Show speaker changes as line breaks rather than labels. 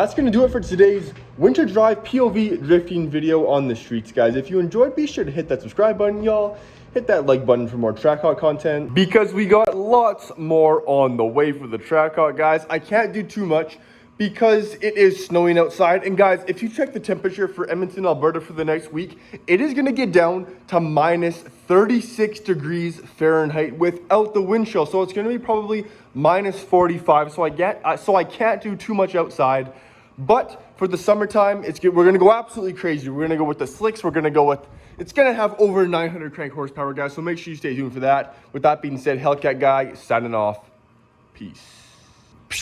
that's going to do it for today's winter drive POV drifting video on the streets, guys. If you enjoyed, be sure to hit that subscribe button, y'all. Hit that like button for more Trackhawk content, because we got lots more on the way for the Trackhawk, guys. I can't do too much because it is snowing outside. And guys, if you check the temperature for Edmonton, Alberta for the next week, it is going to get down to minus 36 degrees Fahrenheit without the wind chill. So it's going to be probably minus 45. So I can't do too much outside. But for the summertime, we're going to go absolutely crazy. We're going to go with the slicks. We're going to go with, it's going to have over 900 crank horsepower, guys. So make sure you stay tuned for that. With that being said, Hellcat Guy signing off. Peace.